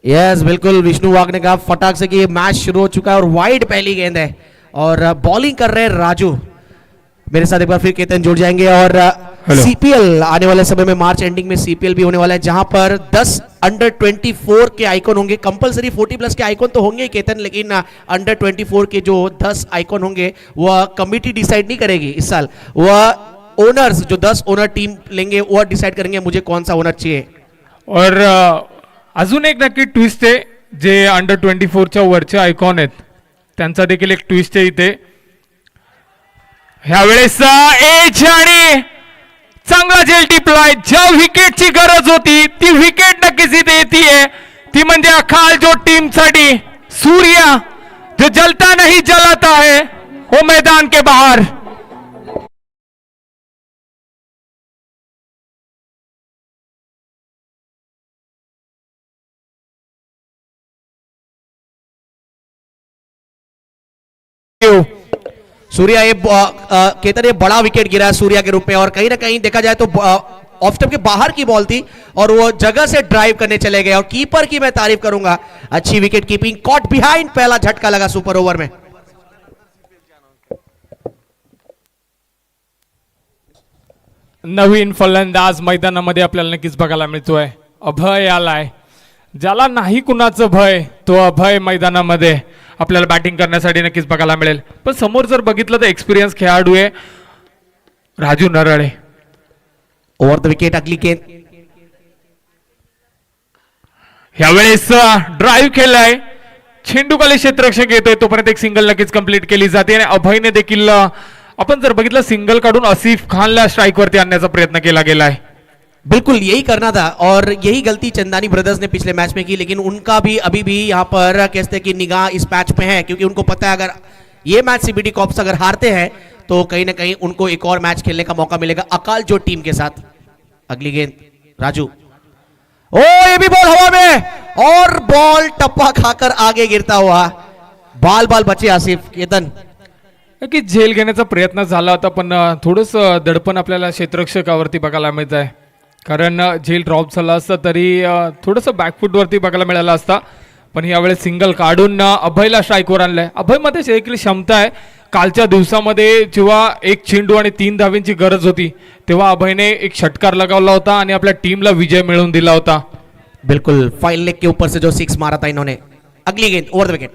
Yes बिल्कुल, विष्णु वाघ ने कहा फटाक से कि ये मैच शुरू हो चुका है और वाइड पहली गेंद है और बॉलिंग कर रहे हैं राजू। मेरे साथ एक बार फिर केतन जुड़ जाएंगे और सीपीएल आने वाले समय में मार्च एंडिंग में सीपीएल भी होने वाला है जहां पर 10 अंडर 24 के आइकॉन होंगे। कंपलसरी 40+ के आइकॉन तो होंगे ही केतन, लेकिन अंडर 24 के जो 10 आइकॉन होंगे वह कमिटी डिसाइड नहीं करेगी इस साल, वह ओनर्स जो 10 ओनर टीम लेंगे वह डिसाइड करेंगे मुझे कौन सा ओनर चाहिए। और अजून एक नक्की ट्विस्ट आहे, जे अंडर 24च्या वरचे आयकॉन आहेत त्यांचा देखील एक ट्विस्ट आहे इथे। ह्यावेळेस एज आणि चांगला जेल टिपलाय, ज्या विकेटची गरज होती ती विकेट नक्कीच इथे येते, ती म्हणजे अकाल जो टीम साठी सूर्य जो जलता नहीं जलाता है वो मैदान के बाहर। सूर्या ये केतन ये बड़ा विकेट गिरा है सूर्या के रूप में और कहीं ना कहीं देखा जाए तो ऑफ स्टंप के बाहर की बॉल थी और वो जगह से ड्राइव करने चले गए और कीपर की मैं तारीफ करूंगा, अच्छी विकेट कीपिंग, कॉट बिहाइंड, पहला झटका लगा सुपर ओवर में। नवीन फलंदाज मैदानामध्ये आपल्याला नक्कीच बघायला मिळतोय, अभय आलाय, ज्याला नाही कुणाचं भय तो अभय मैदानामध्ये आपल्याला बॅटिंग करण्यासाठी नक्कीच बघायला मिळेल। पण समोर जर बघितलं तर एक्सपिरियन्स खेळाडू आहे Raju Narale. Over the wicket अगली गेंद, ह्यावेळेस ड्राईव्ह केलाय, चेंडूखाली क्षेत्ररक्षक येतोय तोपर्यंत एक सिंगल नक्कीच कंप्लीट केली जाते आणि अभयने देखील आपण जर बघितलं सिंगल काढून आसिफ खानला स्ट्राइक वरती आणण्याचा प्रयत्न केला गेलाय। बिल्कुल यही करना था और यही गलती चंदानी ब्रदर्स ने पिछले मैच में की, लेकिन उनका भी अभी भी यहाँ पर कहते हैं कि निगाह इस मैच पे है क्योंकि उनको पता है अगर ये मैच सीबीडी कॉप्स अगर हारते हैं तो कहीं ना कहीं उनको एक और मैच खेलने का मौका मिलेगा अकाल जो टीम के साथ। अगली गेंद राजू, ओ ये भी बॉल हवा में और बॉल टप्पा खाकर आगे गिरता हुआ, बाल बाल बचे आसिफ। केतन की झेल घेण्याचा प्रयत्न झाला होता पण थोडस दडपण आपल्याला क्षेत्ररक्षकावरती बघायला मिळत आहे, कारण झेल ड्रॉप झाला असता तरी थोडंसं बॅकफूटवरती बघायला मिळाला असता, पण यावेळेस सिंगल काढून अभयला स्ट्राईकवर आणलंय। अभयमध्ये देखील क्षमता आहे, कालच्या दिवसामध्ये जेव्हा एक चेंडू आणि 3 धावांची गरज होती तेव्हा अभयने एक षटकार लगावला होता आणि आपल्या टीमला विजय मिळवून दिला होता। बिल्कुल फाइन लेग के ऊपर से जो 6 मारा था इन्होंने। अगली गेंद over the wicket,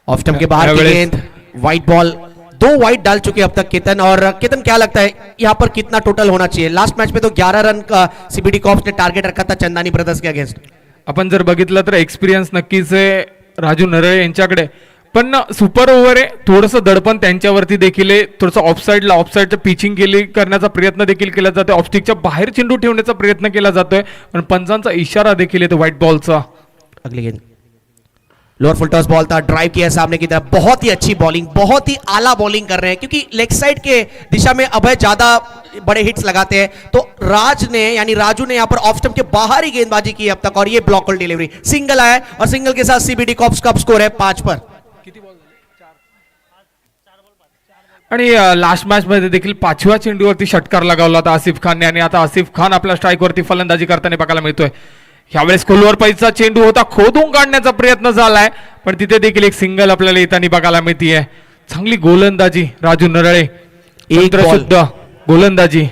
off stump के बाहर की गेंद, व्हाइट बॉल, 2 वाइड डाल चुके अब तक केतन। और केतन क्या लगता है यहाँ पर कितना टोटल होना चाहिए? लास्ट मैच में तो 11 रन का सीबीडी कॉप्स ने टारगेट रखा था चंदानी ब्रदर्स के अगेंस्ट। आपण जर बघितलं तर एक्सपिरियन्स नक्कीच आहे राजू नरळे यांच्याकडे, पण सुपर ओव्हर आहे, थोडंसं दडपण त्यांच्यावरती देखील आहे, थोडंसं ऑफसाईडच्या पिचिंग करण्याचा प्रयत्न देखील केला जातोय, ऑफस्टिकच्या बाहेर चेंडू ठेवण्याचा प्रयत्न केला जातोय, पण पंचांचा इशारा देखील आहे व्हाईट बॉलचा। अगली गेंद लोअर फुल टॉस बॉल था, ड्राइव किया सामने की तरफ, बहुत ही अच्छी बॉलिंग, बहुत ही आला बॉलिंग कर रहे हैं क्योंकि लेग साइड के दिशा में अभय ज्यादा बड़े हिट्स लगाते हैं, तो राजू ने यहाँ पर ऑफ स्टंप के बाहर ही गेंदबाजी की अब तक और ये ब्लॉक होल्ड डिलीवरी, सिंगल आया और सिंगल के साथ सीबीडी कॉप्स का स्कोर है 5 पर। आणि लास्ट मॅच मध्ये देखील 5व्या चेंडूवरती षटकार लगावला होता आसिफ खानने आणि आता आसिफ खान आपल्या स्ट्राइक वरती फलंदाजी करताना बघायला मिळतोय। यावेळेस खोलवर पैसा चेंडू होता, खोदून काढण्याचा प्रयत्न झालाय पण तिथे देखील एक सिंगल आपल्याला येताना बघायला मिळतीये। चांगली गोलंदाजी राजू नरळे, एक शुद्ध गोलंदाजी।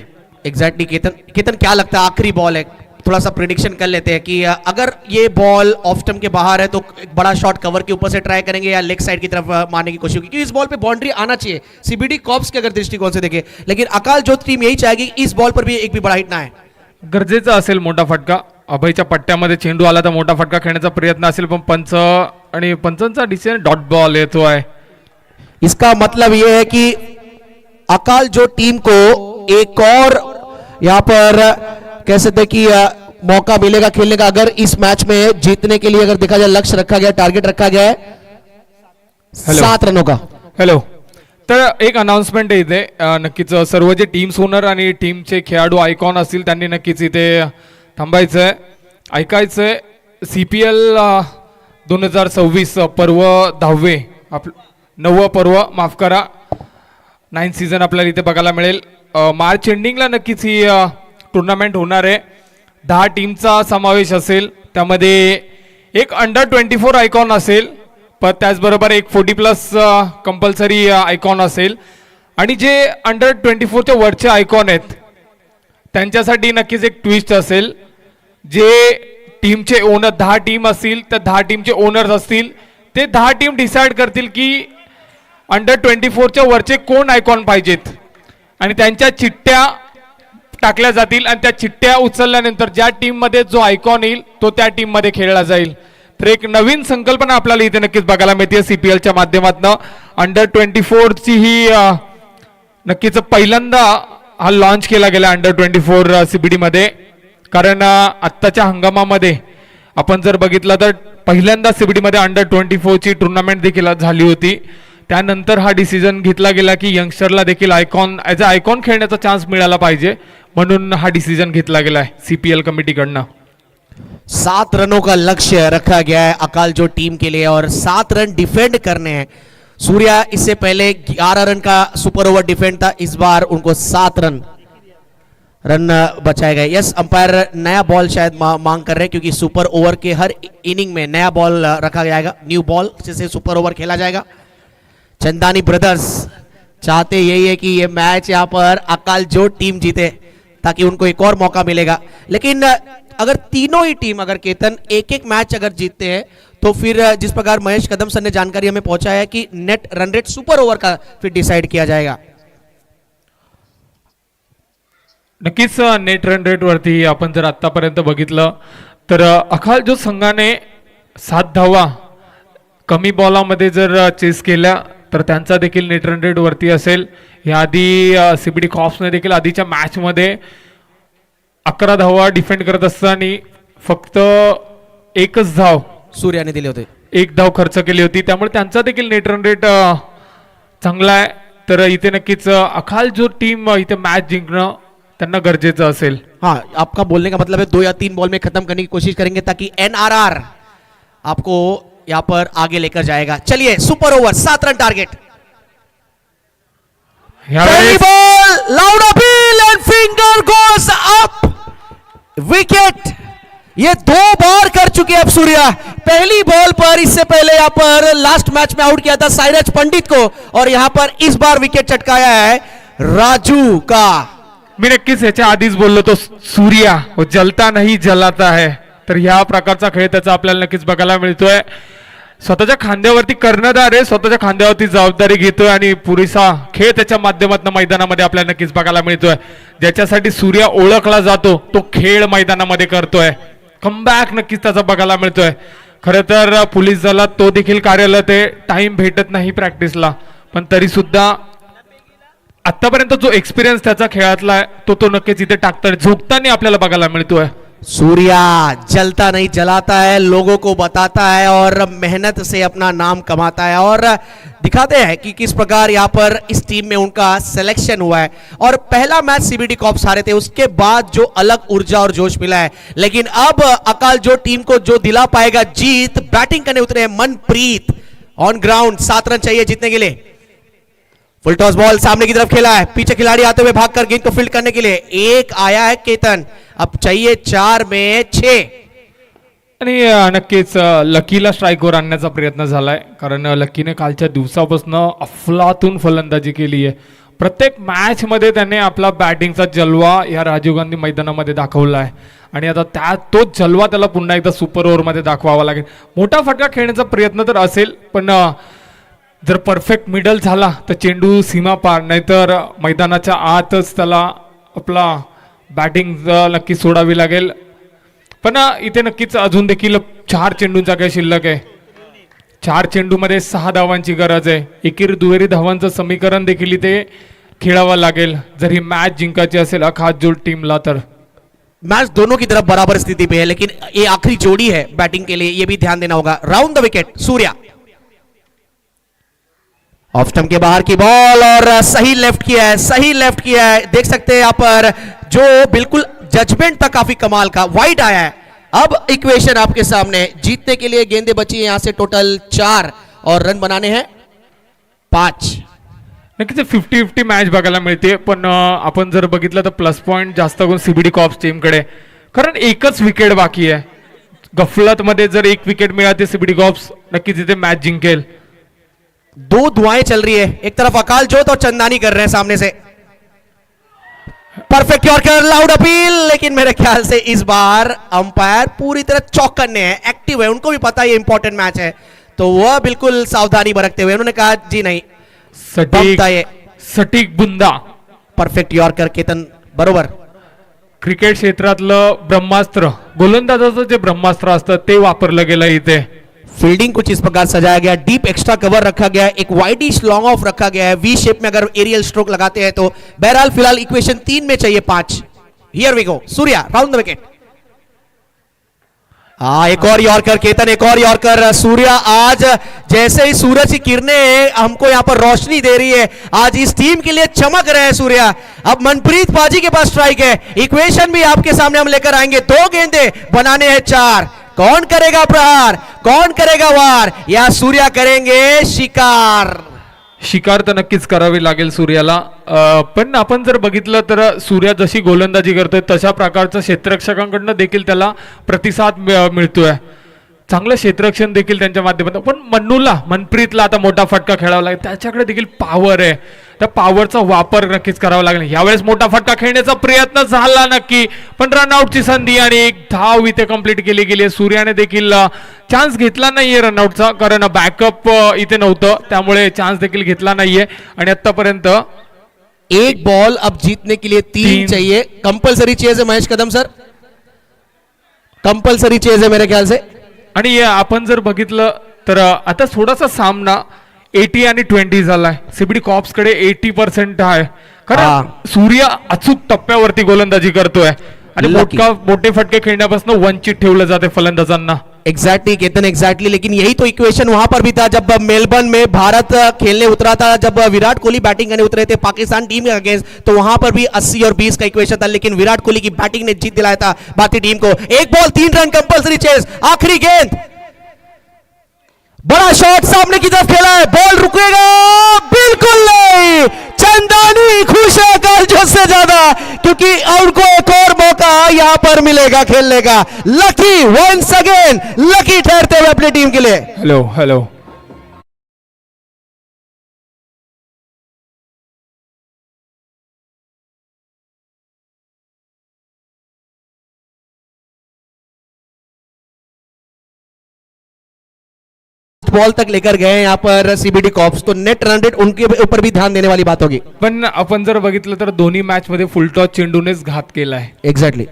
एग्जैक्टली केतन क्या लगता है आखिरी बॉल है, थोड़ा सा प्रिडिक्शन कर लेते हैं कि अगर ये बॉल ऑफ स्टंप के बाहर है तो एक बड़ा शॉट कवर के ऊपर से ट्राई करेंगे या लेग साइड की तरफ मारने की कोशिश होगी, क्योंकि इस बॉल पे बाउंड्री आना चाहिए सीबीडी कॉप्स के अगर दृष्टिकोण से देखें, लेकिन अकाल ज्योत टीम यही चाहेगी कि इस बॉल पर भी एक भी बड़ा हिट ना है। गरजेचा असेल मोठा फटका, अभयच्या पट्ट्यामध्ये चेंडू आला तर मोठा फटका खेळण्याचा प्रयत्न असेल, पण पंचांचा डिसिजन डॉट बॉल येतो आहे। इसका मतलब यह है कि अकाल जो टीम को एक और यहाँ पर कह सकते कि मौका मिलेगा खेलने का, अगर इस मैच में जीतने के लिए अगर देखा जाए लक्ष्य रखा गया, टारगेट रखा गया है 7 रनों का। हॅलो, तर एक अनाउन्समेंट आहे इथे, नक्कीच सर्व जे टीम्स ओनर आणि टीमचे खेळाडू आयकॉन असतील त्यांनी नक्कीच इथे थांबायचंय, ऐकायचंय। सीपीएल 2026 पर्व 10वे 9वं पर्व माफ करा 9th सीझन आपल्याला इथे बघायला मिळेल। मार्च एंडिंगला नक्कीच ही टूर्नामेंट होणार आहे, 10 टीमचा समावेश असेल, त्यामध्ये एक अंडर-24 आयकॉन असेल, पण त्याचबरोबर एक 40+ कंपल्सरी आयकॉन असेल आणि जे अंडर-24च्या वरचे आयकॉन आहेत त्यांच्यासाठी नक्कीच एक ट्विस्ट असेल. जे टीमचे ओनर 10 टीम असतील तर 10 टीमचे ओनर्स असतील, ते 10 टीम डिसाईड करतील की अंडर-24च्या वरचे कोण आयकॉन पाहिजेत आणि त्यांच्या चिठ्ठ्या टाकल्या जातील आणि त्या चिठ्ठ्या उचलल्यानंतर ज्या टीममध्ये जो आयकॉन येईल तो त्या टीममध्ये खेळला जाईल. तर एक नवीन संकल्पना आपल्याला इथे नक्कीच बघायला मिळते CPLच्या माध्यमातून. अंडर-24ची ही नक्कीच पहिल्यांदा हा लॉन्च केला गेला अंडर-24 CBD मध्ये, कारण आत्ताच्या हंगामामध्ये आपण जर बघितलं तर पहिल्यांदा CBD मध्ये अंडर-24ची टुर्नामेंट देखील झाली होती. त्यानंतर हा डिसिजन घेतला गेला की यंगस्टरला देखील आयकॉन ॲज अ आयकॉन खेळण्याचा चान्स मिळाला पाहिजे, म्हणून हा डिसीजन घेतला गेला है CPL कमेटीकडनं. 7 रनों का लक्ष्य रखा गया है अकालजोड़ टीम के लिए और 7 रन डिफेंड करने हैं. सूर्या इससे पहले 11 रन का सुपर ओवर डिफेंड था, इस बार उनको 7 रन बचाए गए. यस, अंपायर नया बॉल शायद मांग कर रहे हैं क्योंकि सुपर ओवर के हर इनिंग में नया बॉल रखा जाएगा, न्यू बॉल जिससे सुपर ओवर खेला जाएगा. चंदानी ब्रदर्स चाहते यही है कि ये मैच यहाँ पर अकालजोड़ टीम जीते ताकि उनको एक और मौका मिलेगा. लेकिन अगर तीनों ही टीम अगर केतन एक मैच अगर जीतते हैं तो फिर जिस प्रकार महेश कदम सर ने जानकारी हमें पहुंचाया है कि net run rate super over का फिर डिसाइड किया जाएगा. नक्कीच नेट रन रेट वरती आपण जर आतापर्यंत बघितलं तर अकालजोड़ संघाने 7 धावा कमी बॉलामध्ये जर चेस केल्या तर त्यांचा देखील नेट रन रेट वरती असेल. याआधी CBD कॉप्सने देखील आधीच्या मॅच मध्ये 11 धावा डिफेंड करत असताना फक्त एकच धाव सूर्याने दिले होते, एक धाव खर्च केली होती, त्यामुळे त्यांचा देखील नेट रन रेट चांगला आहे. तर इथे नक्कीच अकालजोड़ टीम इथे मॅच जिंकणं त्यांना गरजेचं असेल. हाँ, आपका बोलने का मतलब है 2 या 3 बॉल में खत्म करने की कोशिश करेंगे ताकि NRR आपको यहां पर आगे लेकर जाएगा. चलिए सुपर ओवर 7 रन टारगेट. पहली ball loud appeal end finger goes up, wicket. ये 2 बार कर चुके अब सूर्या. पहली बॉल पर इससे पहले यहां पर लास्ट मैच में आउट किया था साइरज पंडित को और यहां पर इस बार विकेट चटकाया है राजू का. मी नक्कीच याच्या आधीच बोललो तो सूर्या वो जलता नहीं जलाता है. तर ह्या प्रकारचा खेळ त्याचा आपल्याला नक्कीच बघायला मिळतोय. स्वतःच्या खांद्यावरती कर्णधार आहे, स्वतःच्या खांद्यावरती जबाबदारी घेतोय आणि पुरेसा खेळ त्याच्या माध्यमातून मैदानामध्ये आपल्याला नक्कीच बघायला मिळतोय. ज्याच्यासाठी सूर्या ओळखला जातो तो खेळ मैदानामध्ये करतोय. कमबॅक नक्कीच त्याचा बघायला मिळतोय. खरं तर पोलीस दलात तो देखील कार्यरत आहे, टाइम भेटत नाही प्रॅक्टिसला, पण तरी सुद्धा आतापर्यंत जो एक्सपिरियन्स त्याचा खेळातला आहे तो नक्कीच इथे टाकताना झोकताना आपल्याला बघायला मिळतोय. सूर्या जलता नहीं जलाता है, लोगों को बताता है और मेहनत से अपना नाम कमाता है और दिखाते हैं कि किस प्रकार यहाँ पर इस टीम में उनका सिलेक्शन हुआ है. और पहला मैच CBD कॉप्स हारे थे, उसके बाद जो अलग ऊर्जा और जोश मिला है. लेकिन अब अकालजोड़ टीम को जो दिला पाएगा जीत, बैटिंग करने उतरे हैं मनप्रीत ऑन ग्राउंड. 7 रन चाहिए जीतने के लिए. फुल टॉस बॉल सामने की तरफ खेला है, पीछे खिलाड़ी आते हुए भागकर गेंद को फील्ड करने के लिए एक आया है केतन. अब चाहिए 4 में 6. आणि नक्कीच लकीला स्ट्राईकवर आणण्याचा प्रयत्न झालाय, कारण लकीने कालच्या दिवसापासून अफलातून फलंदाजी केली आहे. प्रत्येक मॅच मध्ये त्याने आपला बॅटिंगचा जलवा या राजीव गांधी मैदानामध्ये दाखवला आहे आणि आता तोच जलवा त्याला पुन्हा एकदा सुपर ओव्हर मध्ये दाखवावा लागेल. मोठा फटका खेळण्याचा प्रयत्न तर असेल, पण जर परफेक्ट मिडल झाला तर चेंडू सीमा पार, नाहीतर मैदानाच्या आतच त्याला आपला बॅटिंग नक्की सोडावी लागेल. पण इथे नक्कीच अजून देखील 4 चेंडूंचा काही शिल्लक आहे. 4 चेंडूमध्ये 6 धावांची गरज आहे. एकेरी दुहेरी धावांचं समीकरण देखील इथे खेळावं लागेल जर ही मॅच जिंकायची असेल अकालजोड़ टीमला. तर मैच दोनों की तरफ बराबर स्थिति पे है, लेकिन ये आखिरी जोड़ी है बैटिंग के लिए, ये भी ध्यान देना होगा. Round the wicket Surya. Off stump के बाहर की बॉल और सही लेफ्ट किया है, सही लेफ्ट किया है. देख सकते हैं यहाँ पर जो बिल्कुल जजमेंट था काफी कमाल का, वाइड आया है. अब इक्वेशन आपके सामने, जीतने के लिए गेंदें बची है यहां से टोटल 4 और रन बनाने हैं 5. नक्कीच 50-50 मॅच बघायला मिळते, पण आपण जर बघितलं तर प्लस पॉईंट जास्त करून CBD कॉप्स टीमकडे, कारण एकच विकेट बाकी आहे. गफलत मध्ये जर एक विकेट मिळाली सीबीडी कॉप्स नक्कीच इथे मॅच जिंकेल. दो दुआएं चल रही है, एक तरफ अकाल जोत और चंदानी कर रहे हैं सामने से. परफेक्ट यॉर्कर, लाउड अपील, लेकिन मेरे ख्याल से इस बार अंपायर पूरी तरह चौकन्ने हैं, एक्टिव है, उनको भी पता है ये इंपॉर्टेंट मैच है, तो वह बिल्कुल सावधानी बरतते हुए उन्होंने कहा जी नहीं, सटीक बमता ये. सटीक बुंदा. परफेक्ट यॉर्कर केतन, बरोबर. क्रिकेट क्षेत्रातलं ब्रह्मास्त्र, गोलंदाजाचं जे ब्रह्मास्त्र असतं ते वापरलं गेलं इथे. फील्डिंग कुछ इस प्रकार सजाया गया, डीप एक्स्ट्रा कवर रखा गया है, एक वाइडिश लॉन्ग ऑफ रखा गया है, वी शेप में अगर एरियल स्ट्रोक लगाते हैं तो. बहरहाल फिलहाल इक्वेशन 3 में चाहिए 5. Here we go, Surya round the wicket. एक और यॉर्कर केतन, एक और यॉर्कर. सूर्या आज जैसे ही सूरज की किरणें हमको यहां पर रोशनी दे रही है, आज इस टीम के लिए चमक रहे हैं सूर्या. अब मनप्रीत पाजी के पास स्ट्राइक है, इक्वेशन भी आपके सामने हम लेकर आएंगे. 2 गेंदे बनाने हैं 4. कौन करेगा प्रहार, कौन करेगा वार, या सूर्या करेंगे शिकार. शिकार तर नक्कीच करावी लागेल सूर्याला. पण आपण जर बघितलं तर सूर्या जशी गोलंदाजी करतोय तशा प्रकारचा क्षेत्ररक्षकांकडनं देखील त्याला प्रतिसाद मिळतोय. चांगलं क्षेत्ररक्षण देखील त्यांच्या माध्यमातून. पण मनप्रीतला आता मोठा फटका खेळावा लागेल, त्याच्याकडे देखील पॉवर आहे, त्या पॉवरचा वापर नक्कीच करावा लागेल. यावेळेस मोठा फटका खेळण्याचा प्रयत्न झाला नक्की, पण रनआउटची संधी आणि एक धाव इथे कंप्लीट केली गेली. सूर्याने देखील चान्स घेतला नाहीये रनआउटचा, कारण बॅकअप इथे नव्हतं, त्यामुळे चान्स देखील घेतला नाहीये. आणि आतापर्यंत एक बॉल अब जीतने के लिए 3 चाहिए. कंपल्सरी चेज है Mahesh Kadam sir, compulsory chase है मेरे ख्याल से. आणि आपण जर बघितलं तर आता थोडासा सामना 80 आणि 20 झालाय. सीबीडी कॉप्स कडे 80% आहे, कारण सूर्य अचूक टप्प्यावरती गोलंदाजी करतोय आणि मोठे फटके खेळण्यापासून वंचित ठेवलं जाते फलंदाजांना. Exactly Ketan, exactly. लेकिन यही तो इक्वेशन वहां पर भी था जब मेलबर्न में भारत खेलने उतरा था, जब विराट कोहली बैटिंग करने उतरे थे पाकिस्तान टीम के अगेंस्ट, तो वहां पर भी 80 और 20 का इक्वेशन था, लेकिन विराट कोहली की बैटिंग ने जीत दिलाया था भारतीय टीम को. 1 बॉल 3 रन, कंपल्सरी चेस, आखिरी गेंद, बड़ा शॉट सामने की तरफ खेला है, बॉल रुकेगा, बिल्कुल नहीं. चंदानी खुश है कालजोत से ज्यादा, क्योंकि उनको एक और मौका यहां पर मिलेगा खेलने का. लकी वंस अगेन, लकी ठहरते हुए अपनी टीम के लिए. हेलो बॉल तक लेकर गए यहाँ पर सीबीडी कॉप्स, तो नेट रन रेट उनके ऊपर भी ध्यान देने वाली बात होगी. पण आपण जर बघितलं तर दोन्ही मॅच मध्ये फुलटॉस चेंडूनेच घात केलाय. एक्झॅक्टली.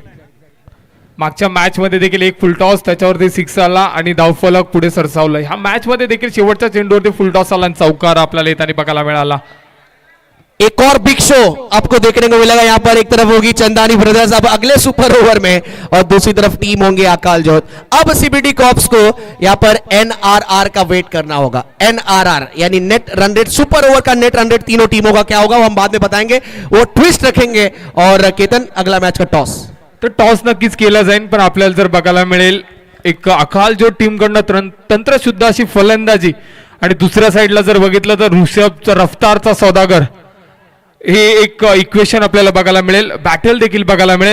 मागच्या मॅच मध्ये देखील एक फुलटॉस, त्याच्यावरती 6 आला आणि धावफलक पुढे सरसावलं. ह्या मॅच मध्ये देखील शेवटच्या चेंडूवरती फुलटॉस आला आणि चौकार आपल्याला येताना बघायला मिळाला. एक और बिग शो आपको देखने को मिलेगा. यहाँ पर एक तरफ होगी चंदानी ब्रदर्स अब अगले सुपर ओवर में, और दूसरी तरफ टीम होंगे अकाल जोत. अब सीबीडी कॉप्स को यहाँ पर एनआरआर का वेट करना होगा. एनआरआर यानी net run rate, super over का नेट रन रेट तीनों टीमों का क्या होगा वो हम बाद में बताएंगे, वो ट्विस्ट रखेंगे. और केतन, अगला मैच का टॉस, तर टॉस नक्कीच केला जाईल, पण आपल्याला जर बघायला मिळेल एक अकाल जोत टीमकडनं तंत्रशुद्ध अशी फलंदाजी, आणि दुसऱ्या साईडला जर बघितलं तर ऋषभचा रफ्तारचा सौदागर, हे एक इक्वेशन आपल्याला बघायला मिळेल. बॅटल देखील बघायला मिळेल.